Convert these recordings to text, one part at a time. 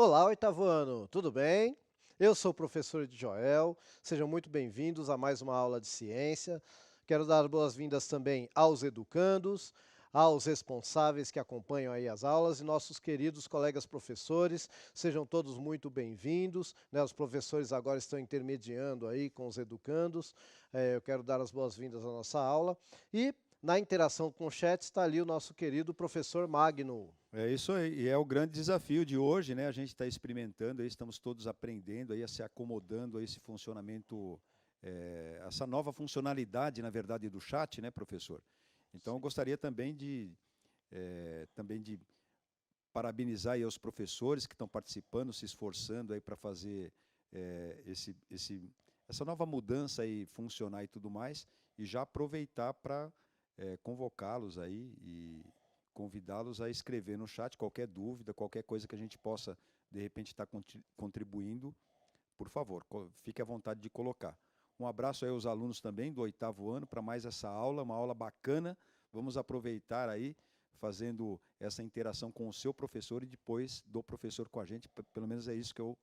Olá, oitavo ano, tudo bem? Eu sou o professor Joel, sejam muito bem-vindos a mais uma aula de ciência. Quero dar boas-vindas também aos educandos, aos responsáveis que acompanham aí as aulas e nossos queridos colegas professores, sejam todos muito bem-vindos, né? Os professores agora estão intermediando aí com os educandos, eu quero dar as boas-vindas à nossa aula e na interação com o chat está ali o nosso querido professor Magno. É isso aí, e é o grande desafio de hoje, né? A gente está experimentando, aí, estamos todos aprendendo aí, a se acomodando a esse funcionamento, essa nova funcionalidade, na verdade, do chat, né, professor? Então, eu gostaria também de parabenizar aí os professores que estão participando, se esforçando aí para fazer essa nova mudança aí funcionar e tudo mais, e já aproveitar para convocá-los aí e convidá-los a escrever no chat qualquer dúvida, qualquer coisa que a gente possa, de repente, estar contribuindo, por favor, fique à vontade de colocar. Um abraço aí aos alunos também do oitavo ano para mais essa aula, uma aula bacana. Vamos aproveitar aí, fazendo essa interação com o seu professor e depois do professor com a gente. Pelo menos é isso que eu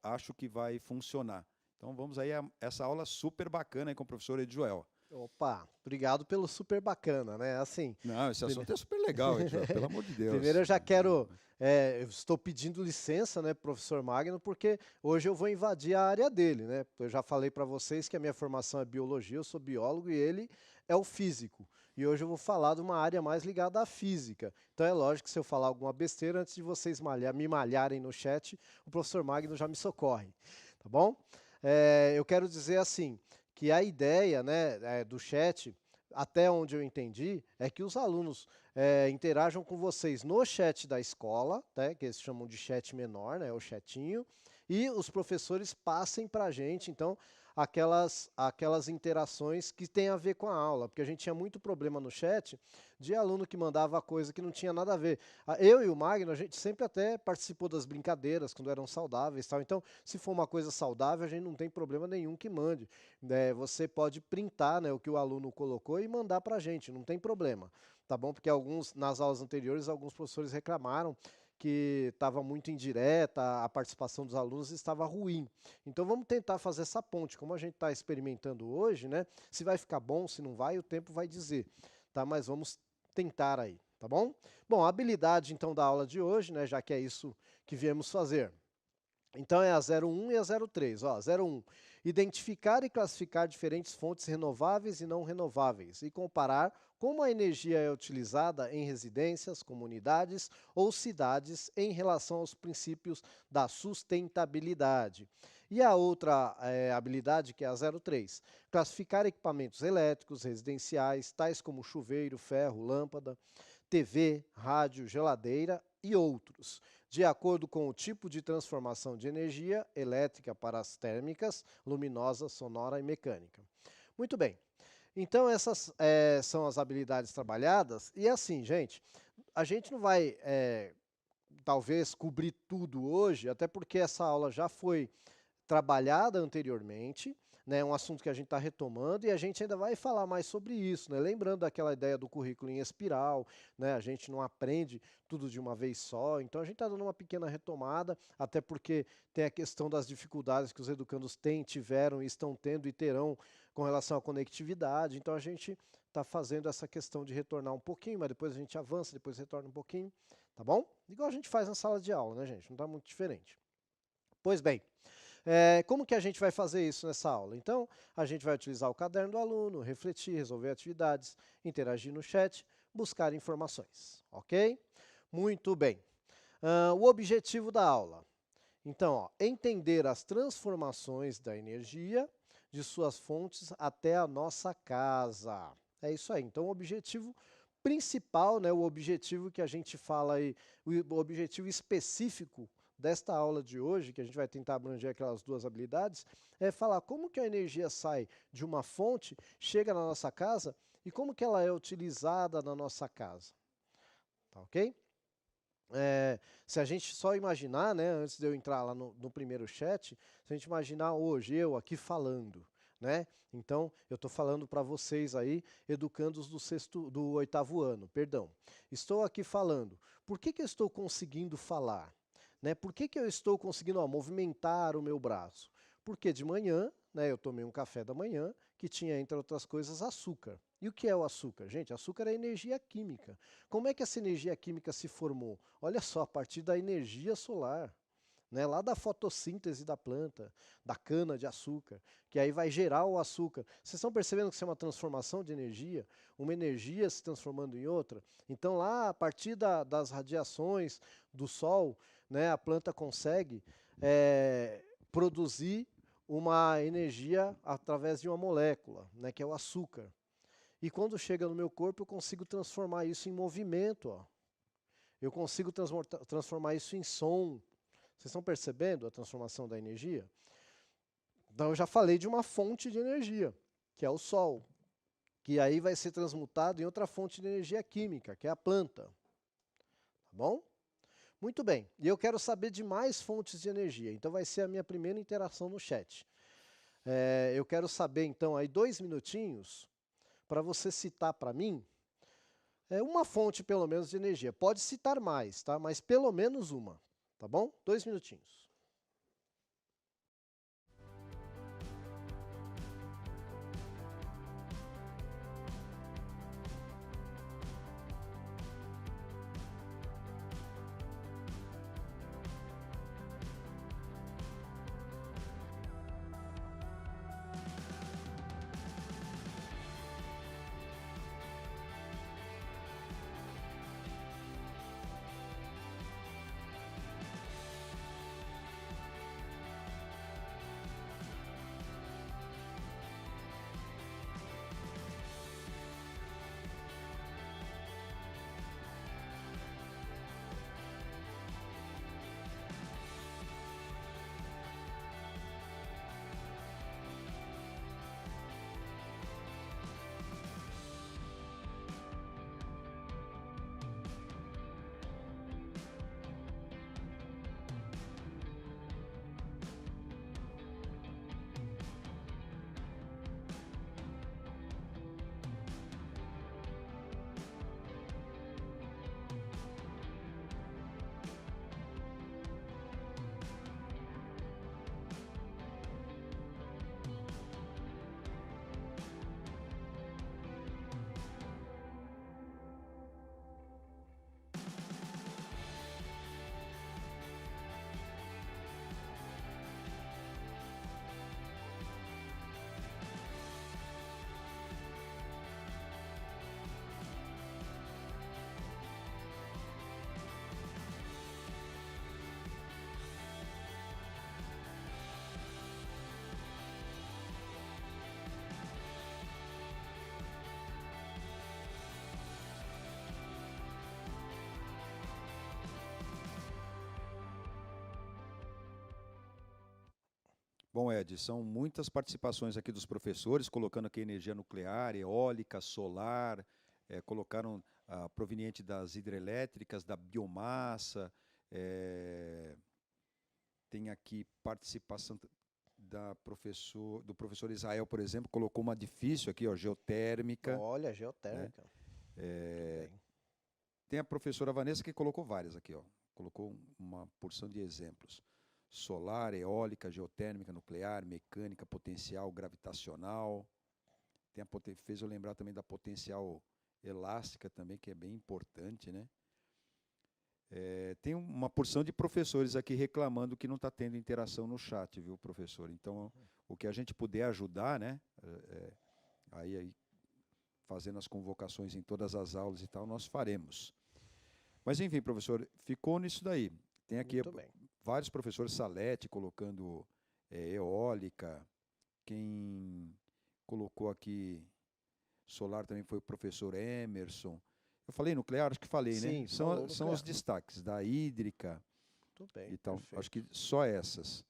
acho que vai funcionar. Então vamos aí a essa aula super bacana aí com o professor Edjoel. Opa, obrigado pelo super bacana, né? Assim, Não, esse prime- assunto é super legal, Edjoel, pelo amor de primeiro Deus. eu já quero, eu estou pedindo licença, né, professor Magno, porque hoje eu vou invadir a área dele, né? Eu já falei para vocês que a minha formação é biologia, eu sou biólogo e ele é o físico. E hoje eu vou falar de uma área mais ligada à física. Então é lógico que se eu falar alguma besteira, antes de vocês me malharem no chat, o professor Magno já me socorre, tá bom? Eu quero dizer assim, que a ideia, né, do chat, até onde eu entendi, é que os alunos interajam com vocês no chat da escola, né, que eles chamam de chat menor, né, o chatinho, e os professores passem para a gente, então, aquelas interações que têm a ver com a aula, porque a gente tinha muito problema no chat de aluno que mandava coisa que não tinha nada a ver. Eu e o Magno, a gente sempre até participou das brincadeiras, quando eram saudáveis e tal, então, se for uma coisa saudável, a gente não tem problema nenhum que mande. Você pode printar, né, o que o aluno colocou e mandar para a gente, não tem problema, tá bom? Porque nas aulas anteriores, alguns professores reclamaram que estava muito indireta, a participação dos alunos estava ruim. Então vamos tentar fazer essa ponte, como a gente está experimentando hoje, né? Se vai ficar bom, se não vai, o tempo vai dizer, tá? Mas vamos tentar aí, tá bom? Bom, a habilidade então da aula de hoje, né, já que é isso que viemos fazer. Então é a 01 e a 03. Ó, 01, identificar e classificar diferentes fontes renováveis e não renováveis e comparar como a energia é utilizada em residências, comunidades ou cidades em relação aos princípios da sustentabilidade. E a outra habilidade, que é a 03, classificar equipamentos elétricos residenciais, tais como chuveiro, ferro, lâmpada, TV, rádio, geladeira e outros, de acordo com o tipo de transformação de energia elétrica para as térmicas, luminosa, sonora e mecânica. Muito bem, então essas são as habilidades trabalhadas, e assim, gente, a gente não vai talvez cobrir tudo hoje, até porque essa aula já foi trabalhada anteriormente, né, um assunto que a gente está retomando e a gente ainda vai falar mais sobre isso, né, lembrando daquela ideia do currículo em espiral, né, a gente não aprende tudo de uma vez só, então a gente está dando uma pequena retomada, até porque tem a questão das dificuldades que os educandos têm, tiveram e estão tendo e terão com relação à conectividade, então a gente está fazendo essa questão de retornar um pouquinho, mas depois a gente avança, depois retorna um pouquinho, tá bom? Igual a gente faz na sala de aula, né, gente? Não está muito diferente. Pois bem, como que a gente vai fazer isso nessa aula? Então, a gente vai utilizar o caderno do aluno, refletir, resolver atividades, interagir no chat, buscar informações, ok? Muito bem. O objetivo da aula. Então, ó, entender as transformações da energia de suas fontes até a nossa casa. É isso aí. Então, o objetivo principal, né, o objetivo que a gente fala aí, o objetivo específico desta aula de hoje, que a gente vai tentar abranger aquelas duas habilidades, é falar como que a energia sai de uma fonte, chega na nossa casa e como que ela é utilizada na nossa casa. Tá ok? Se a gente só imaginar, né, antes de eu entrar lá no primeiro chat, se a gente imaginar hoje eu aqui falando, né? Então, eu estou falando para vocês aí, educandos do oitavo ano, perdão. Estou aqui falando, por que eu estou conseguindo falar? Né? Por que eu estou conseguindo movimentar o meu braço? Porque de manhã, né, eu tomei um café da manhã que tinha, entre outras coisas, açúcar. E o que é o açúcar? Gente, açúcar é energia química. Como é que essa energia química se formou? Olha só, a partir da energia solar. Né, lá da fotossíntese da planta, da cana de açúcar, que aí vai gerar o açúcar. Vocês estão percebendo que isso é uma transformação de energia? Uma energia se transformando em outra? Então lá, a partir das radiações do sol, né, a planta consegue produzir uma energia através de uma molécula, né, que é o açúcar. E quando chega no meu corpo, eu consigo transformar isso em movimento. Ó. Eu consigo transformar isso em som. Vocês estão percebendo a transformação da energia? Então eu já falei de uma fonte de energia, que é o Sol, que aí vai ser transmutado em outra fonte de energia química, que é a planta. Tá bom? Muito bem. E eu quero saber de mais fontes de energia. Então vai ser a minha primeira interação no chat. Eu quero saber, então, aí 2 minutinhos para você citar para mim uma fonte, pelo menos, de energia. Pode citar mais, tá? Mas pelo menos uma. Tá bom? 2 minutinhos. Bom, Ed, são muitas participações aqui dos professores, colocando aqui energia nuclear, eólica, solar, colocaram proveniente das hidrelétricas, da biomassa, tem aqui participação do professor Israel, por exemplo, colocou uma difícil aqui, ó, geotérmica. Olha, geotérmica. Né? Tem a professora Vanessa que colocou várias aqui, ó, colocou uma porção de exemplos. Solar, eólica, geotérmica, nuclear, mecânica, potencial gravitacional. Fez eu lembrar também da potencial elástica também, que é bem importante, né? Tem uma porção de professores aqui reclamando que não está tendo interação no chat, viu, professor? Então, o que a gente puder ajudar, né? Aí fazendo as convocações em todas as aulas e tal, nós faremos. Mas, enfim, professor, ficou nisso daí. Tem aqui vários professores, Salete colocando eólica, quem colocou aqui solar também foi o professor Emerson. Eu falei nuclear? Acho que falei, sim, né? São os destaques da hídrica. Muito bem, e tal. Perfeito. Acho que só essas.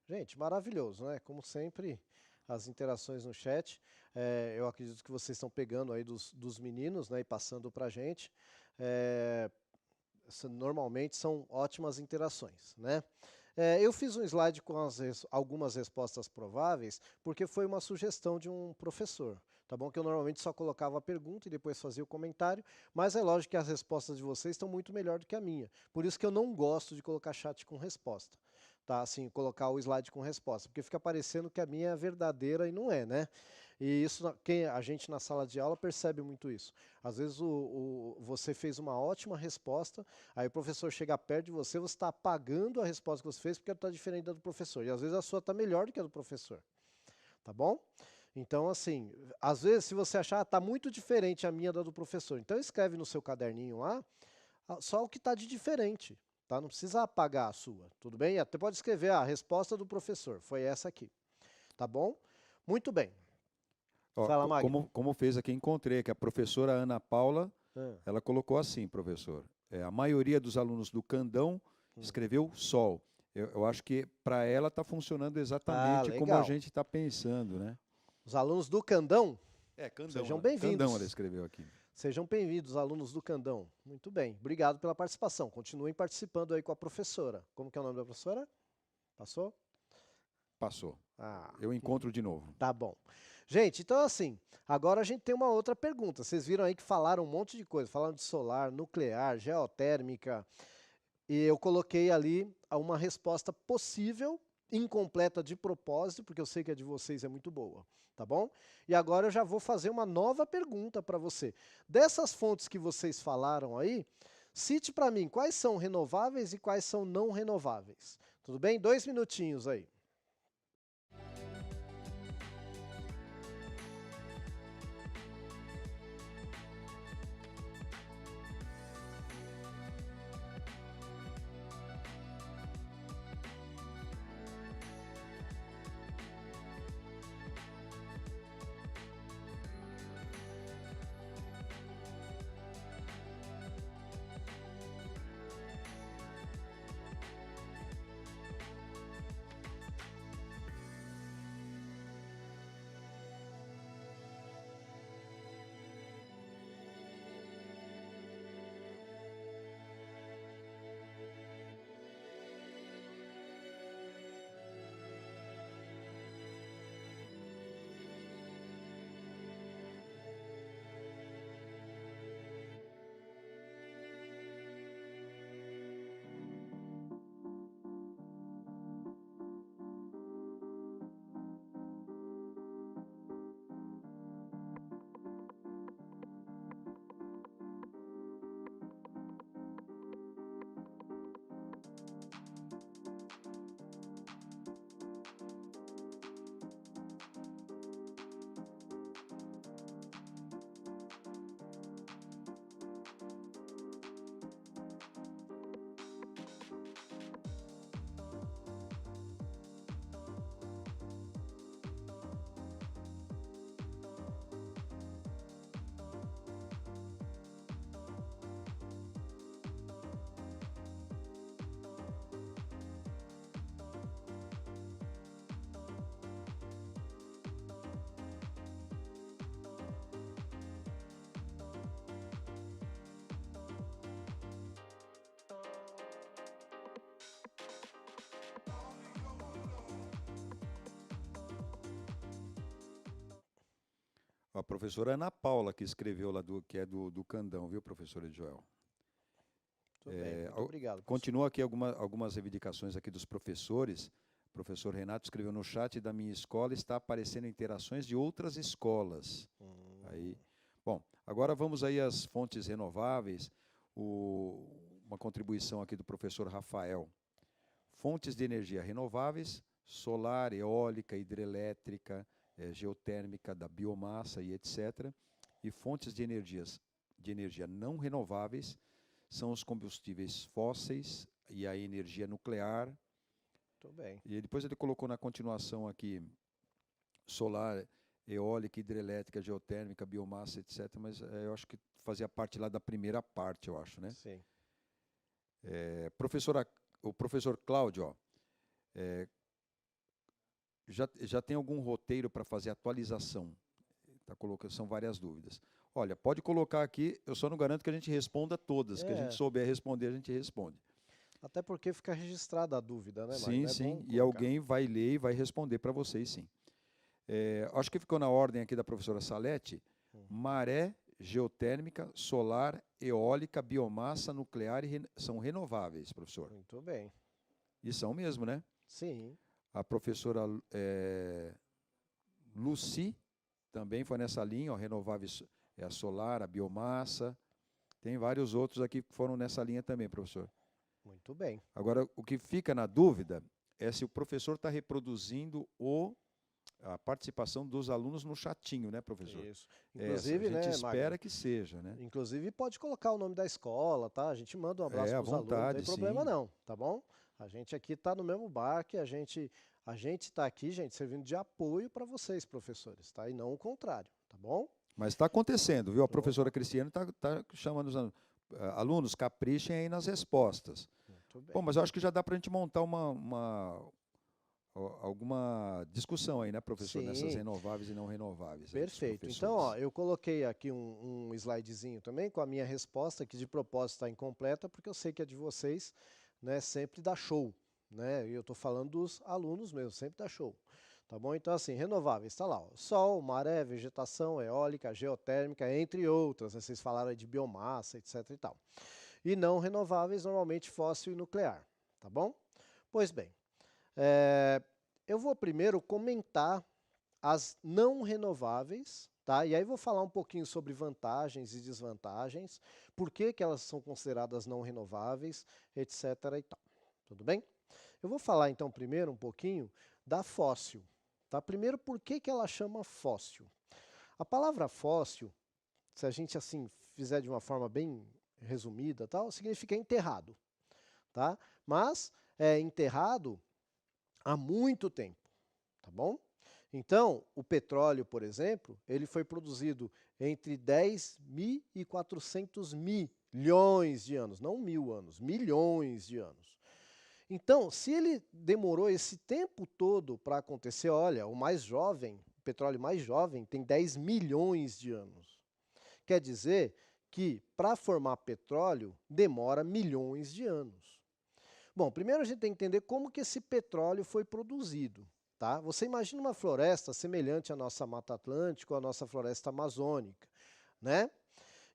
Gente, maravilhoso, né? Como sempre, as interações no chat. Eu acredito que vocês estão pegando aí dos meninos, né, e passando para a gente. Normalmente são ótimas interações, né? Eu fiz um slide com algumas respostas prováveis, porque foi uma sugestão de um professor, tá bom? Que eu normalmente só colocava a pergunta e depois fazia o comentário, mas é lógico que as respostas de vocês estão muito melhor do que a minha. Por isso que eu não gosto de colocar chat com resposta, tá? Assim, colocar o slide com resposta, porque fica parecendo que a minha é verdadeira e não é, né? E isso, quem a gente na sala de aula percebe muito isso. Às vezes você fez uma ótima resposta, aí o professor chega perto de você, você está apagando a resposta que você fez porque ela está diferente da do professor. E às vezes a sua está melhor do que a do professor. Tá bom? Então, assim, às vezes se você achar, está muito diferente a minha da do professor, então escreve no seu caderninho lá só o que está de diferente. Tá? Não precisa apagar a sua, tudo bem? Até pode escrever a resposta do professor, foi essa aqui. Tá bom? Muito bem. Ó, Fala, Magno. como fez aqui, encontrei que a professora Ana Paula, Ah, ela colocou assim, professor, a maioria dos alunos do Candão escreveu Sol. Eu acho que para ela está funcionando exatamente como a legal. gente está pensando, né? Os alunos do Candão, Candão, sejam Candão ela bem-vindos. escreveu aqui. Sejam bem-vindos, alunos do Candão. Muito bem, obrigado pela participação. Continuem participando aí com a professora. Como que é o nome da professora? Passou? Passou. Ah, Eu encontro de novo. tá bom. Gente, então assim, agora a gente tem uma outra pergunta. Vocês viram aí que falaram um monte de coisa. Falaram de solar, nuclear, geotérmica. E eu coloquei ali uma resposta possível, incompleta de propósito, porque eu sei que a de vocês é muito boa, tá bom? E agora eu já vou fazer uma nova pergunta para você. Dessas fontes que vocês falaram aí, cite para mim quais são renováveis e quais são não renováveis. Tudo bem? 2 minutinhos aí. A professora Ana Paula que escreveu lá que é do Candão, viu, professora Joel? Tudo bem, muito obrigado. Continua aqui algumas reivindicações aqui dos professores. O professor Renato escreveu no chat da minha escola, está aparecendo interações de outras escolas. Aí, bom, agora vamos aí às fontes renováveis. Uma contribuição aqui do professor Rafael. Fontes de energia renováveis, solar, eólica, hidrelétrica, geotérmica, da biomassa e etc. E fontes de energia não renováveis são os combustíveis fósseis e a energia nuclear. Muito bem. E depois ele colocou na continuação aqui solar, eólica, hidrelétrica, geotérmica, biomassa, etc. Mas eu acho que fazia parte lá da primeira parte, eu acho, né? Sim. O professor Cláudio, ó, já tem algum roteiro para fazer atualização? Tá colocando, são várias dúvidas. Olha, pode colocar aqui, eu só não garanto que a gente responda todas, que a gente souber responder, a gente responde. Até porque fica registrada a dúvida, né, Sim, Magno? É sim, bom e colocar. alguém vai ler e vai responder para vocês, sim. Acho que ficou na ordem aqui da professora Salete, maré, geotérmica, solar, eólica, biomassa, nuclear são renováveis, professor. Muito bem. E são mesmo, né? Sim, A professora Lucy também foi nessa linha, ó, renováveis, a solar, a biomassa. Tem vários outros aqui que foram nessa linha também, professor. muito bem. Agora, o que fica na dúvida é se o professor está reproduzindo a participação dos alunos no chatinho, né, professor? Isso. Essa, a Inclusive, gente né, Magno? espera que seja, né? Inclusive pode colocar o nome da escola, tá? A gente manda um abraço À para os alunos, não tem vontade, problema sim. não, tá bom? A gente aqui está no mesmo barco e a gente está aqui, gente, servindo de apoio para vocês, professores, tá? E não o contrário, tá bom? Mas está acontecendo, viu? A Opa, professora Cristiane está chamando os alunos, caprichem aí nas respostas. muito Bom, bem. mas eu acho que já dá para a gente montar alguma discussão aí, né, professor, nessas Sim, renováveis e não renováveis aí dos perfeito. Então, ó, professores. eu coloquei aqui um slidezinho também com a minha resposta, que de propósito está incompleta, porque eu sei que a de vocês, né, sempre dá show, né? E eu estou falando dos alunos mesmo, sempre dá show. Tá bom? Então, assim, renováveis, está lá, ó, sol, maré, vegetação, eólica, geotérmica, entre outras, né? Vocês falaram aí de biomassa, etc e tal. E não renováveis, normalmente fóssil e nuclear, tá bom? Pois bem, eu vou primeiro comentar as não renováveis, tá? E aí vou falar um pouquinho sobre vantagens e desvantagens, por que que elas são consideradas não renováveis, etc e tal. Tudo bem? Eu vou falar então primeiro um pouquinho da fóssil, tá? Primeiro, por que que ela chama fóssil? A palavra fóssil, se a gente assim fizer de uma forma bem resumida, tal, significa enterrado, tá? Mas é enterrado há muito tempo, tá bom? Então, o petróleo, por exemplo, ele foi produzido entre 10.400 milhões de anos, não 1.000 anos, milhões de anos. Então, se ele demorou esse tempo todo para acontecer, olha, o mais jovem, o petróleo mais jovem, tem 10 milhões de anos. Quer dizer que para formar petróleo demora milhões de anos. Bom, primeiro a gente tem que entender como que esse petróleo foi produzido. Tá? Você imagina uma floresta semelhante à nossa Mata Atlântica ou à nossa floresta amazônica, né?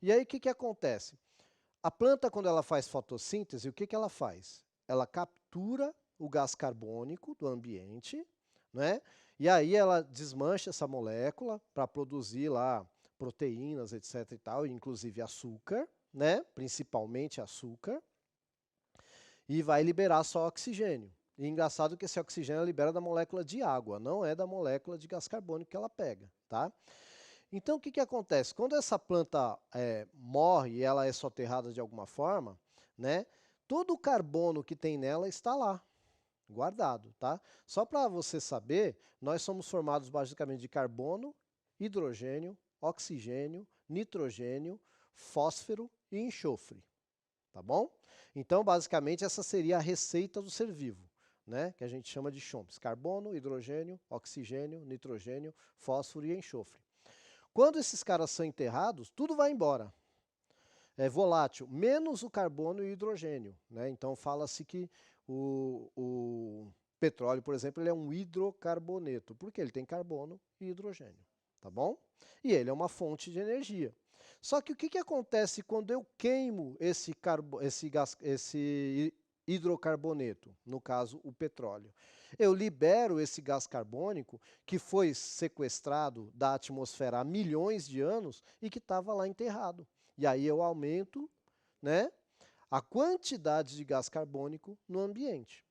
E aí o que que acontece? A planta, quando ela faz fotossíntese, o que que ela faz? Ela captura o gás carbônico do ambiente, né? E aí ela desmancha essa molécula para produzir lá proteínas, etc e tal, inclusive açúcar, né? Principalmente açúcar, e vai liberar só oxigênio. E engraçado que esse oxigênio ela libera da molécula de água, não é da molécula de gás carbônico que ela pega, tá? Então, o que que acontece? Quando essa planta morre e ela é soterrada de alguma forma, né? Todo o carbono que tem nela está lá, guardado, tá? Só para você saber, nós somos formados basicamente de carbono, hidrogênio, oxigênio, nitrogênio, fósforo e enxofre, tá bom? Então, basicamente, essa seria a receita do ser vivo, né? Que a gente chama de CHOMPS: carbono, hidrogênio, oxigênio, nitrogênio, fósforo e enxofre. Quando esses caras são enterrados, tudo vai embora. É volátil, menos o carbono e o hidrogênio, né? Então fala-se que o petróleo, por exemplo, ele é um hidrocarboneto, porque ele tem carbono e hidrogênio, tá bom? E ele é uma fonte de energia. Só que o que que acontece quando eu queimo esse hidrocarboneto, no caso o petróleo? Eu libero esse gás carbônico que foi sequestrado da atmosfera há milhões de anos e que estava lá enterrado. E aí eu aumento, né, a quantidade de gás carbônico no ambiente.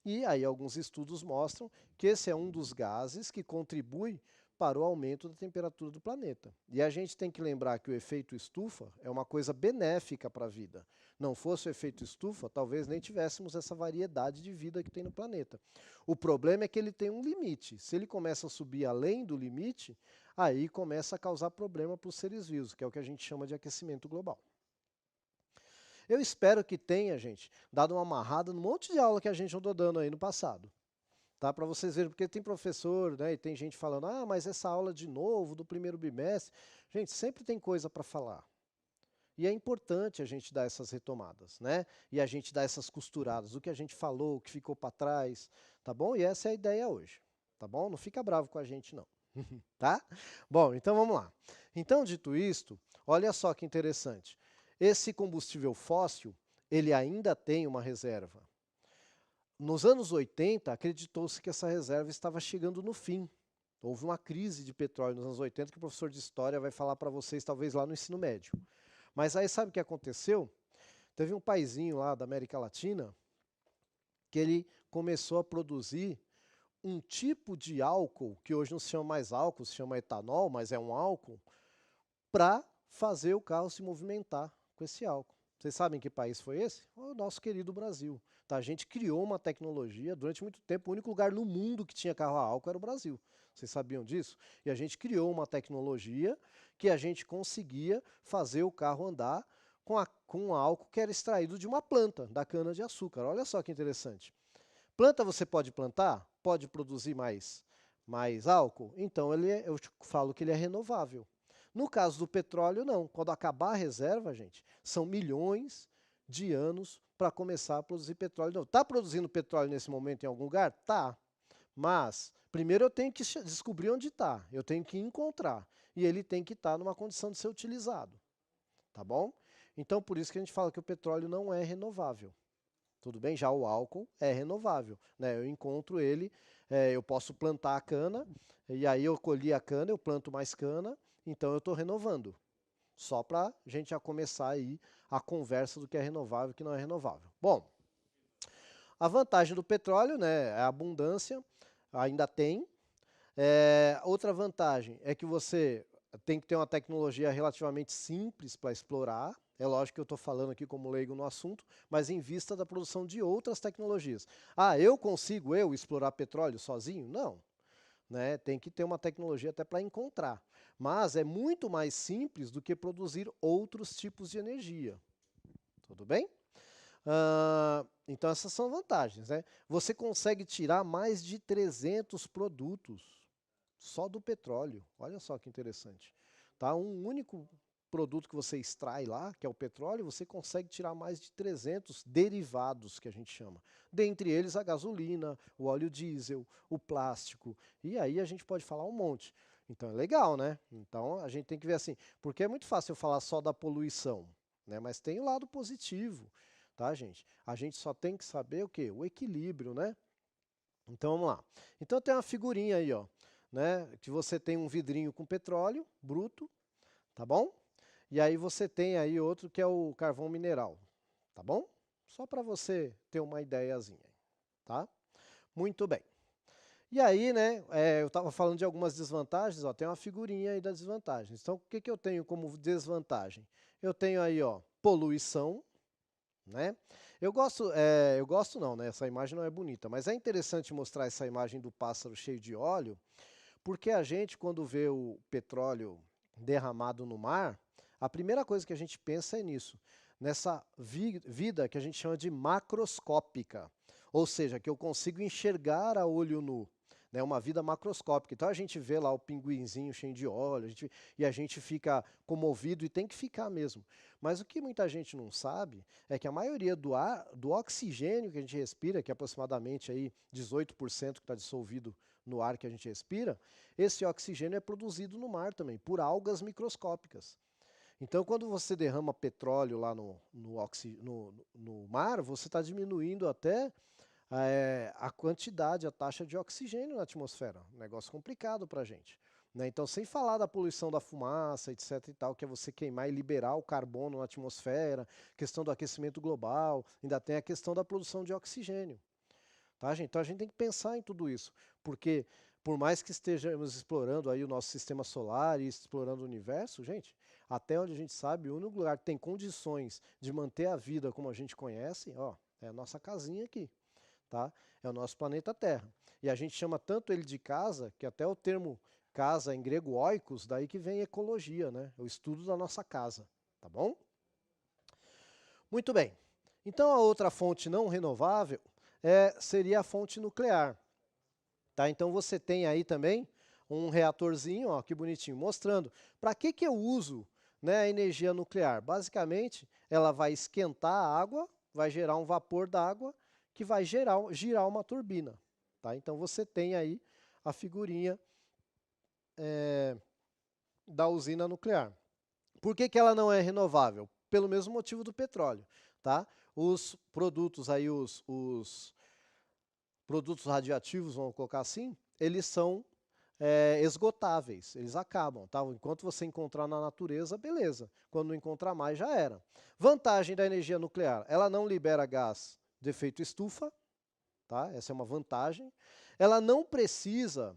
E aí alguns estudos mostram que esse é um dos gases que contribui para o aumento da temperatura do planeta. E a gente tem que lembrar que o efeito estufa é uma coisa benéfica para a vida. Não fosse o efeito estufa, talvez nem tivéssemos essa variedade de vida que tem no planeta. O problema é que ele tem um limite. Se ele começa a subir além do limite, aí começa a causar problema para os seres vivos, que é o que a gente chama de aquecimento global. Eu espero que tenha, gente, dado uma amarrada no monte de aula que a gente andou dando aí no passado. Tá? Para vocês verem, porque tem professor, né, e tem gente falando, mas essa aula de novo, do primeiro bimestre. Gente, sempre tem coisa para falar. E é importante a gente dar essas retomadas, né? E a gente dar essas costuradas, o que a gente falou, o que ficou para trás, tá bom? E essa é a ideia hoje, tá bom? Não fica bravo com a gente, não, tá? Bom, então vamos lá. Então, dito isto, olha só que interessante. Esse combustível fóssil, ele ainda tem uma reserva. Nos anos 80, acreditou-se que essa reserva estava chegando no fim. Houve uma crise de petróleo nos anos 80 que o professor de história vai falar para vocês, talvez lá no ensino médio. Mas aí sabe o que aconteceu? Teve um paizinho lá da América Latina que ele começou a produzir um tipo de álcool, que hoje não se chama mais álcool, se chama etanol, mas é um álcool, para fazer o carro se movimentar com esse álcool. Vocês sabem que país foi esse? O nosso querido Brasil. Tá, a gente criou uma tecnologia, durante muito tempo, o único lugar no mundo que tinha carro a álcool era o Brasil. Vocês sabiam disso? E a gente criou uma tecnologia que a gente conseguia fazer o carro andar com álcool que era extraído de uma planta, da cana-de-açúcar. Olha só que interessante. Planta você pode plantar? Pode produzir mais álcool? Então eu falo que ele é renovável. No caso do petróleo, não. Quando acabar a reserva, gente, são milhões de anos para começar a produzir petróleo. Está produzindo petróleo nesse momento em algum lugar? Tá. Mas, primeiro eu tenho que descobrir onde está. Eu tenho que encontrar. E ele tem que estar numa condição de ser utilizado. Tá bom? Então, por isso que a gente fala que o petróleo não é renovável. Tudo bem? Já o álcool é renovável, né? Eu encontro ele, eu posso plantar a cana, e aí eu colhi a cana, eu planto mais cana, então eu estou renovando. Só para a gente já começar aí a conversa do que é renovável e que não é renovável. Bom, a vantagem do petróleo, né, é a abundância, ainda tem. Outra vantagem é que você tem que ter uma tecnologia relativamente simples para explorar. É lógico que eu estou falando aqui como leigo no assunto, mas em vista da produção de outras tecnologias. Ah, eu consigo explorar petróleo sozinho? Não. Né? Tem que ter uma tecnologia até para encontrar. Mas é muito mais simples do que produzir outros tipos de energia. Tudo bem? Então essas são vantagens, né? Você consegue tirar mais de 300 produtos só do petróleo. Olha só que interessante. Tá? Um único produto que você extrai lá, que é o petróleo, você consegue tirar mais de 300 derivados, que a gente chama. Dentre eles a gasolina, o óleo diesel, o plástico. E aí a gente pode falar um monte. Então é legal, né? Então a gente tem que ver assim, porque é muito fácil eu falar só da poluição, né? Mas tem o lado positivo, tá, gente? A gente só tem que saber o quê? O equilíbrio, né? Então vamos lá. Então tem uma figurinha aí, ó, né? Que você tem um vidrinho com petróleo bruto, tá bom? E aí você tem aí outro que é o carvão mineral, tá bom? Só para você ter uma ideiazinha, tá? Muito bem. E aí, né, eu estava falando de algumas desvantagens, ó, tem uma figurinha aí das desvantagens. Então, o que que eu tenho como desvantagem? Eu tenho aí, ó, poluição, né? Eu gosto não, né? Essa imagem não é bonita, mas é interessante mostrar essa imagem do pássaro cheio de óleo, porque a gente, quando vê o petróleo derramado no mar, a primeira coisa que a gente pensa é nisso, nessa vida que a gente chama de macroscópica, ou seja, que eu consigo enxergar a olho nu, né, uma vida macroscópica. Então a gente vê lá o pinguinzinho cheio de óleo, e a gente fica comovido, e tem que ficar mesmo. Mas o que muita gente não sabe é que a maioria do oxigênio que a gente respira, que é aproximadamente aí 18% que está dissolvido no ar que a gente respira, esse oxigênio é produzido no mar também, por algas microscópicas. Então, quando você derrama petróleo lá no mar, você está diminuindo até a quantidade, a taxa de oxigênio na atmosfera. Um negócio complicado para a gente. Né? Então, sem falar da poluição da fumaça, etc. e tal, que é você queimar e liberar o carbono na atmosfera, questão do aquecimento global, ainda tem a questão da produção de oxigênio. Tá, gente? Então a gente tem que pensar em tudo isso, porque por mais que estejamos explorando aí o nosso sistema solar e explorando o universo, gente, até onde a gente sabe, o único lugar que tem condições de manter a vida como a gente conhece, ó, é a nossa casinha aqui, tá? É o nosso planeta Terra. E a gente chama tanto ele de casa, que até o termo casa em grego oikos, daí que vem ecologia, né? O estudo da nossa casa, tá bom? Muito bem. Então a outra fonte não renovável seria a fonte nuclear. Tá? Então você tem aí também um reatorzinho, ó, que bonitinho, mostrando para que eu uso, né, a energia nuclear? Basicamente, ela vai esquentar a água, vai gerar um vapor d'água que vai girar uma turbina. Tá? Então você tem aí a figurinha da usina nuclear. Por que que ela não é renovável? Pelo mesmo motivo do petróleo. Tá? Os produtos aí, os produtos radioativos, vamos colocar assim, eles são esgotáveis, eles acabam, tá? Enquanto você encontrar na natureza, beleza. Quando não encontrar mais, já era. Vantagem da energia nuclear, ela não libera gás de efeito estufa, tá? Essa é uma vantagem. Ela não precisa,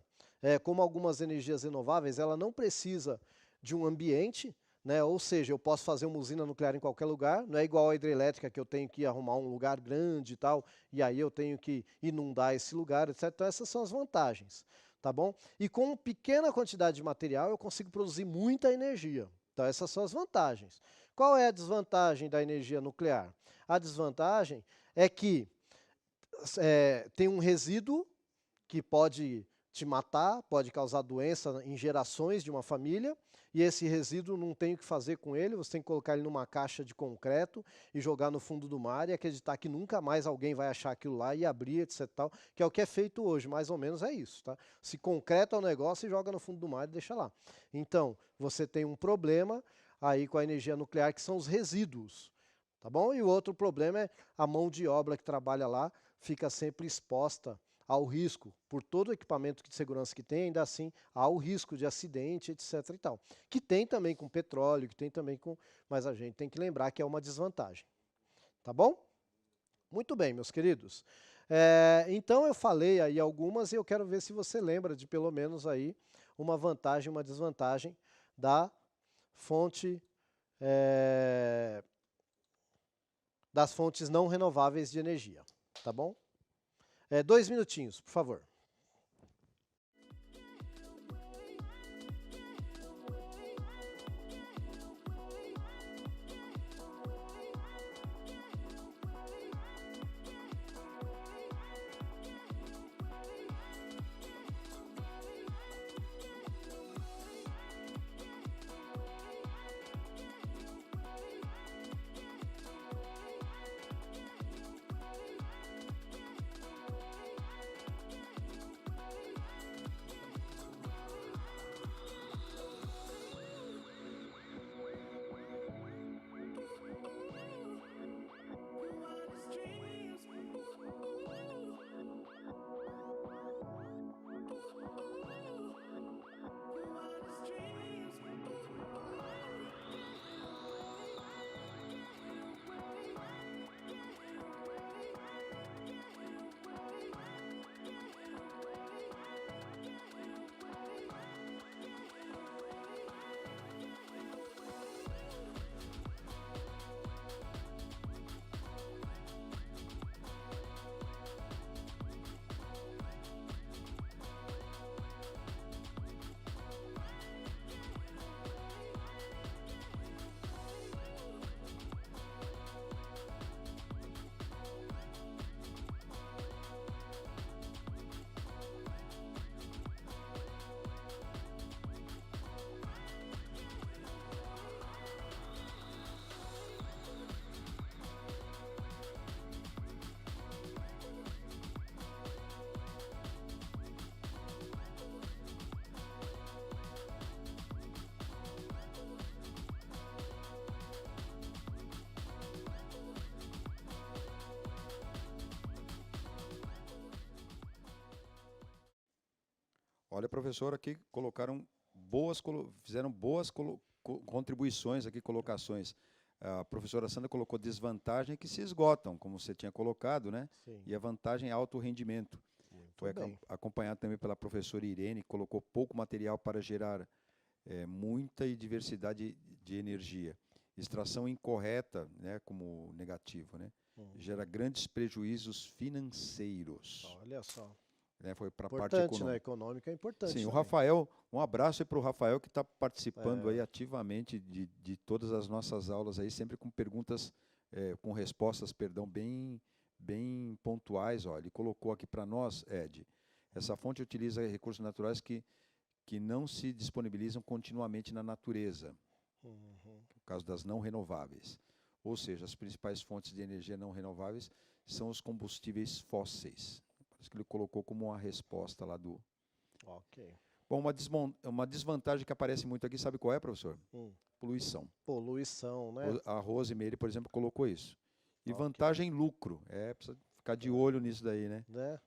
como algumas energias renováveis, ela não precisa de um ambiente, né? Ou seja, eu posso fazer uma usina nuclear em qualquer lugar, não é igual a hidrelétrica que eu tenho que arrumar um lugar grande e tal, e aí eu tenho que inundar esse lugar, etc. Então essas são as vantagens, tá bom? E com uma pequena quantidade de material eu consigo produzir muita energia. Então essas são as vantagens. Qual é a desvantagem da energia nuclear? A desvantagem é que tem um resíduo que pode te matar, pode causar doença em gerações de uma família, e esse resíduo não tem o que fazer com ele, você tem que colocar ele numa caixa de concreto e jogar no fundo do mar e acreditar que nunca mais alguém vai achar aquilo lá e abrir, etc. Tal, que é o que é feito hoje, mais ou menos é isso. Tá? Se concreta o negócio e joga no fundo do mar e deixa lá. Então, você tem um problema aí com a energia nuclear, que são os resíduos. Tá bom? E o outro problema é a mão de obra que trabalha lá fica sempre exposta ao risco, por todo o equipamento de segurança que tem, ainda assim há o risco de acidente, etc. e tal. Que tem também com petróleo, que tem também com... Mas a gente tem que lembrar que é uma desvantagem. Tá bom? Muito bem, meus queridos. Então eu falei aí algumas e eu quero ver se você lembra de pelo menos aí uma vantagem, uma desvantagem da fonte... das fontes não renováveis de energia. Tá bom? 2 minutinhos, por favor. Olha, professor, aqui fizeram boas contribuições aqui, colocações. A professora Sandra colocou desvantagem que se esgotam, como você tinha colocado, né? Sim. E a vantagem é alto rendimento. Foi acompanhado também pela professora Irene, que colocou pouco material para gerar muita e diversidade de energia. Extração incorreta, né, como negativo, né? Gera grandes prejuízos financeiros. Olha só. Foi para a parte Importante, econômica. né? Econômica é importante. Sim, o também. Rafael, um abraço para o Rafael que está participando aí ativamente de todas as nossas aulas aí, sempre com perguntas, com respostas, perdão, bem pontuais. Ó. Ele colocou aqui para nós, Ed, essa fonte utiliza recursos naturais que não se disponibilizam continuamente na natureza. Uhum. no caso das não renováveis. Ou seja, as principais fontes de energia não renováveis são os combustíveis fósseis. Por isso que ele colocou como uma resposta lá do... Ok. Bom, uma desvantagem que aparece muito aqui, sabe qual é, professor? Hum. Poluição. Poluição, né? A Rosemary, por exemplo, colocou isso. E Ok. vantagem lucro. Precisa ficar de olho nisso daí, né? Né?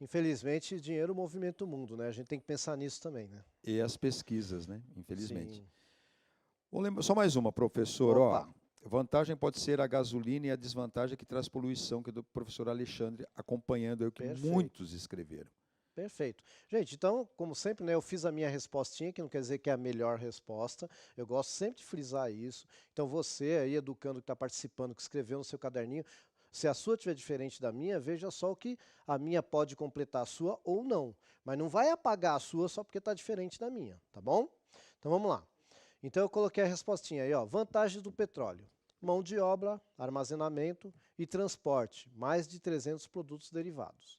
Infelizmente, dinheiro movimenta o mundo, né? A gente tem que pensar nisso também, né? E as pesquisas, né? Infelizmente. Sim. Só mais uma, professor. Ó, Opa, vantagem pode ser a gasolina e a desvantagem que traz poluição, que é do professor Alexandre, acompanhando aí o que perfeito. muitos escreveram. Perfeito. Gente, então, como sempre, né, eu fiz a minha respostinha, que não quer dizer que é a melhor resposta. Eu gosto sempre de frisar isso. Então, você aí, educando que está participando, que escreveu no seu caderninho, se a sua estiver diferente da minha, veja só o que a minha pode completar a sua ou não. Mas não vai apagar a sua só porque está diferente da minha, tá bom? Então, vamos lá. Então, eu coloquei a respostinha aí, ó. Vantagens do petróleo. Mão de obra, armazenamento e transporte. Mais de 300 produtos derivados.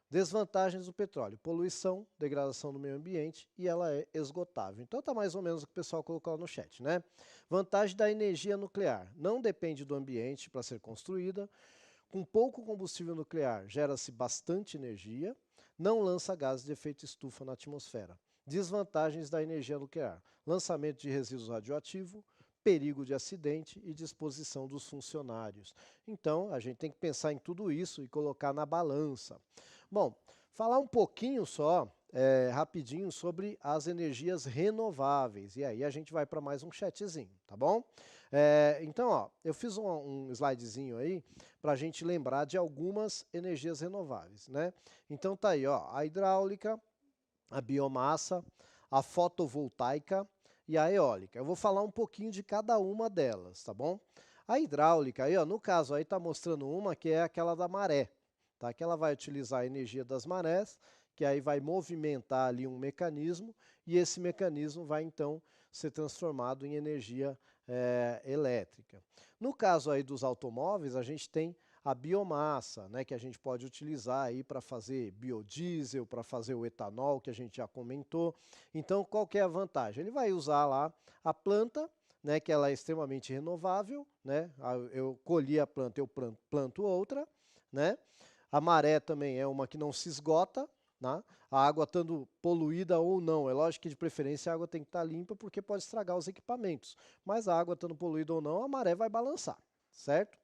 Desvantagens do petróleo, poluição, degradação do meio ambiente e ela é esgotável. Então tá mais ou menos o que o pessoal colocou lá no chat, né? Vantagem da energia nuclear, não depende do ambiente para ser construída, com pouco combustível nuclear gera-se bastante energia, não lança gases de efeito estufa na atmosfera. Desvantagens da energia nuclear, lançamento de resíduos radioativos, perigo de acidente e disposição dos funcionários. Então, a gente tem que pensar em tudo isso e colocar na balança. Bom, falar um pouquinho só, rapidinho, sobre as energias renováveis. E aí a gente vai para mais um chatzinho, tá bom? Então, ó, eu fiz um slidezinho aí para a gente lembrar de algumas energias renováveis, né? Então tá aí, ó, a hidráulica, a biomassa, a fotovoltaica e a eólica. Eu vou falar um pouquinho de cada uma delas, tá bom? A hidráulica, aí, ó, no caso, aí está mostrando uma que é aquela da maré, tá? Que ela vai utilizar a energia das marés, que aí vai movimentar ali um mecanismo, e esse mecanismo vai, então, ser transformado em energia elétrica. No caso aí dos automóveis, a gente tem a biomassa, né, que a gente pode utilizar aí para fazer biodiesel, para fazer o etanol, que a gente já comentou. Então, qual que é a vantagem? Ele vai usar lá a planta, né, que ela é extremamente renovável, né? Eu colhi a planta, eu planto outra, né? A maré também é uma que não se esgota, né? A água estando poluída ou não, é lógico que de preferência a água tem que estar limpa porque pode estragar os equipamentos, mas a água estando poluída ou não, a maré vai balançar, certo?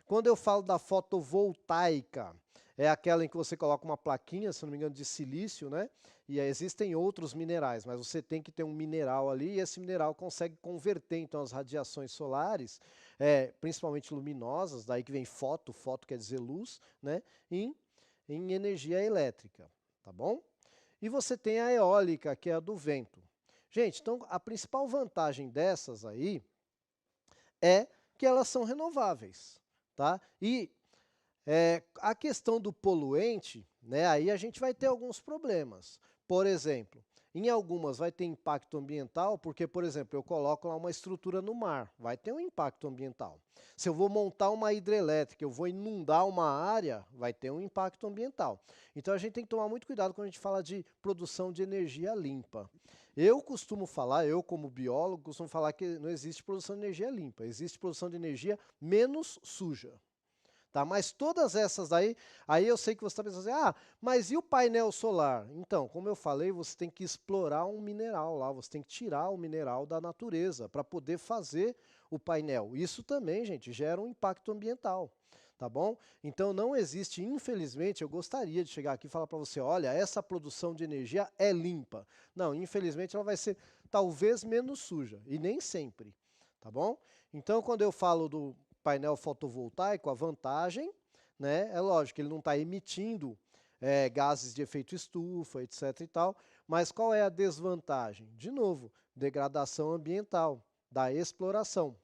Quando eu falo da fotovoltaica, é aquela em que você coloca uma plaquinha, se não me engano, de silício, né? E existem outros minerais, mas você tem que ter um mineral ali e esse mineral consegue converter, então, as radiações solares, principalmente luminosas, daí que vem foto quer dizer luz, né? Em energia elétrica, tá bom? E você tem a eólica, que é a do vento. Gente, então, a principal vantagem dessas aí é que elas são renováveis, tá? E a questão do poluente, né, aí a gente vai ter alguns problemas. Por exemplo, em algumas vai ter impacto ambiental, porque, por exemplo, eu coloco lá uma estrutura no mar, vai ter um impacto ambiental. Se eu vou montar uma hidrelétrica, eu vou inundar uma área, vai ter um impacto ambiental. Então a gente tem que tomar muito cuidado quando a gente fala de produção de energia limpa. Eu costumo falar, eu como biólogo, costumo falar que não existe produção de energia limpa, existe produção de energia menos suja. Tá? Mas todas essas daí, aí eu sei que você está pensando assim, mas e o painel solar? Então, como eu falei, você tem que explorar um mineral lá, você tem que tirar o mineral da natureza para poder fazer o painel. Isso também, gente, gera um impacto ambiental, tá bom? Então não existe, infelizmente, eu gostaria de chegar aqui e falar para você, olha, essa produção de energia é limpa. Não, infelizmente ela vai ser talvez menos suja, e nem sempre, tá bom? Então quando eu falo do painel fotovoltaico, a vantagem, né, é lógico, ele não está emitindo gases de efeito estufa, etc. e tal, mas qual é a desvantagem? De novo, degradação ambiental, da exploração.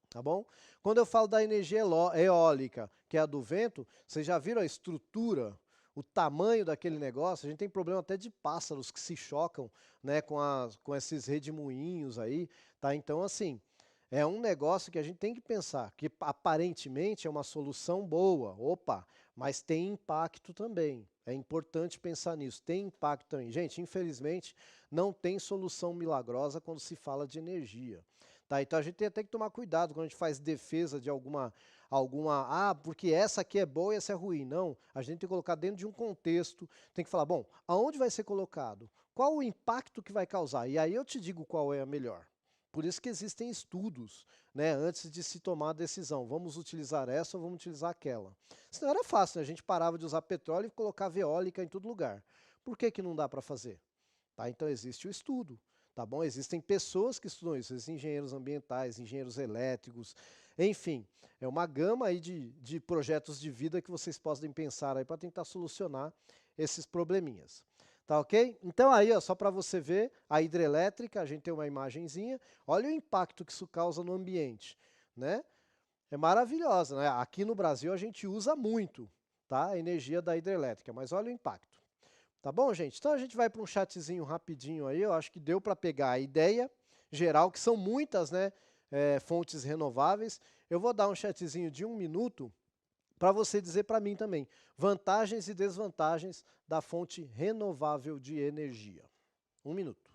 Tá bom? Quando eu falo da energia eólica, que é a do vento, vocês já viram a estrutura, o tamanho daquele negócio? A gente tem problema até de pássaros que se chocam, né, com esses redemoinhos aí, tá? Então, assim, é um negócio que a gente tem que pensar, que aparentemente é uma solução boa, opa, mas tem impacto também. É importante pensar nisso, tem impacto também. Gente, infelizmente, não tem solução milagrosa quando se fala de energia. Tá? Então a gente tem até que tomar cuidado quando a gente faz defesa de porque essa aqui é boa e essa é ruim. Não, a gente tem que colocar dentro de um contexto, tem que falar, bom, aonde vai ser colocado? Qual o impacto que vai causar? E aí eu te digo qual é a melhor. Por isso que existem estudos, né, antes de se tomar a decisão. Vamos utilizar essa ou vamos utilizar aquela. Senão era fácil, né? A gente parava de usar petróleo e colocava eólica em todo lugar. Por que que não dá para fazer? Tá? Então existe o estudo, tá bom? Existem pessoas que estudam isso, existem engenheiros ambientais, engenheiros elétricos, enfim, é uma gama aí de projetos de vida que vocês podem pensar aí para tentar solucionar esses probleminhas. Tá ok? Então aí, ó, só para você ver, a hidrelétrica, a gente tem uma imagenzinha, olha o impacto que isso causa no ambiente, né? É maravilhosa, né? Aqui no Brasil a gente usa muito, tá? A energia da hidrelétrica, mas olha o impacto. Tá bom, gente? Então a gente vai para um chatzinho rapidinho aí, eu acho que deu para pegar a ideia geral, que são muitas, né, fontes renováveis. Eu vou dar um chatzinho de 1 minuto para você dizer para mim também vantagens e desvantagens da fonte renovável de energia. 1 minuto.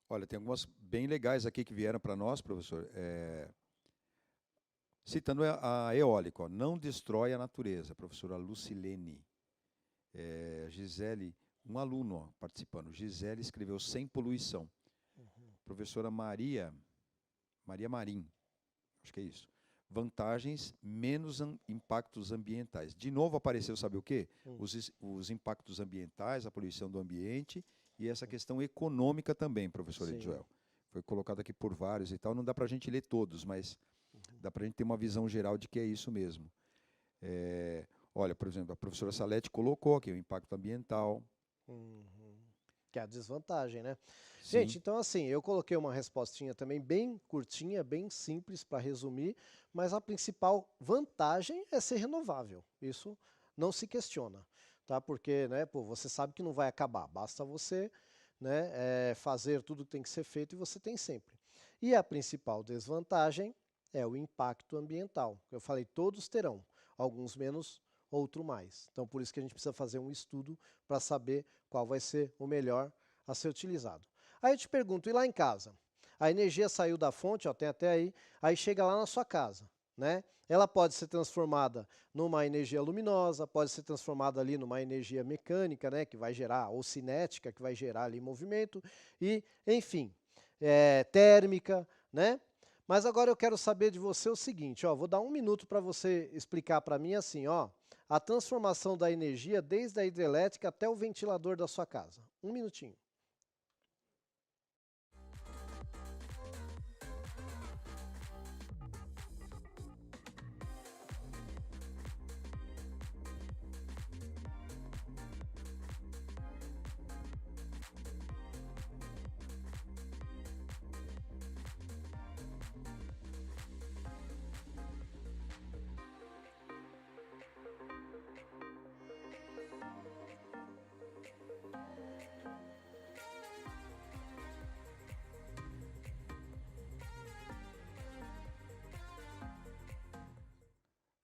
Olha, tem algumas bem legais aqui que vieram para nós, professor. Citando a eólica, ó, não destrói a natureza, professora Lucilene. Gisele, um aluno ó, participando. Gisele escreveu sem poluição. Professora Maria Marim, acho que é isso. Vantagens, menos impactos ambientais. De novo apareceu, sabe o quê? Os impactos ambientais, a poluição do ambiente e essa questão econômica também, professor Edjoel. Foi colocado aqui por vários e tal. Não dá para a gente ler todos, mas dá para a gente ter uma visão geral de que é isso mesmo. Olha, por exemplo, a professora Salete colocou aqui o impacto ambiental. Que é a desvantagem, né? Sim. Gente, então assim, eu coloquei uma respostinha também bem curtinha, bem simples para resumir, mas a principal vantagem é ser renovável. Isso não se questiona, tá? Porque, né, pô, você sabe que não vai acabar, basta você, né, fazer tudo que tem que ser feito e você tem sempre. E a principal desvantagem é o impacto ambiental. Eu falei, todos terão, alguns menos, outro mais. Então, por isso que a gente precisa fazer um estudo para saber qual vai ser o melhor a ser utilizado. Aí eu te pergunto, e lá em casa? A energia saiu da fonte, ó, tem até aí chega lá na sua casa, né? Ela pode ser transformada numa energia luminosa, pode ser transformada ali numa energia mecânica, né, que vai gerar, ou cinética, que vai gerar ali movimento, e, enfim, térmica, né? Mas agora eu quero saber de você o seguinte, ó, vou dar 1 minuto para você explicar para mim assim, ó, a transformação da energia desde a hidrelétrica até o ventilador da sua casa. 1 minutinho.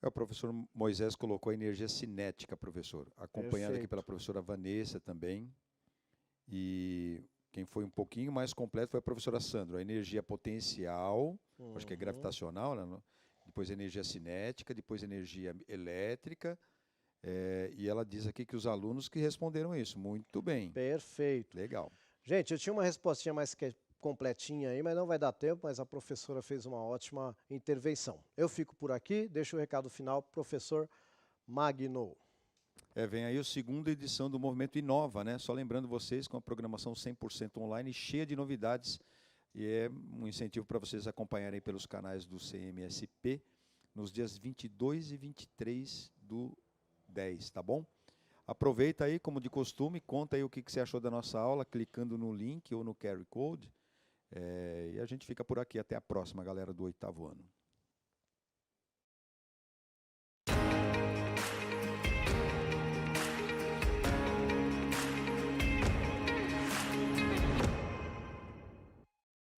O professor Moisés colocou a energia cinética, professor, acompanhado aqui pela professora Vanessa também. E quem foi um pouquinho mais completo foi a professora Sandra. A energia potencial, acho que é gravitacional, né? depois energia cinética, depois energia elétrica, e ela diz aqui que os alunos que responderam isso, muito bem, Perfeito. legal. Gente, eu tinha uma respostinha mais completinha aí, mas não vai dar tempo, mas a professora fez uma ótima intervenção. Eu fico por aqui, deixo o recado final pro professor Magno. Vem aí a segunda edição do Movimento Inova, né? Só lembrando vocês, com a programação 100% online, cheia de novidades, e é um incentivo para vocês acompanharem pelos canais do CMSP, nos dias 22 e 23 do 10, tá bom? Aproveita aí, como de costume, conta aí o que você achou da nossa aula, clicando no link ou no QR Code, e a gente fica por aqui. Até a próxima, galera do 8º ano.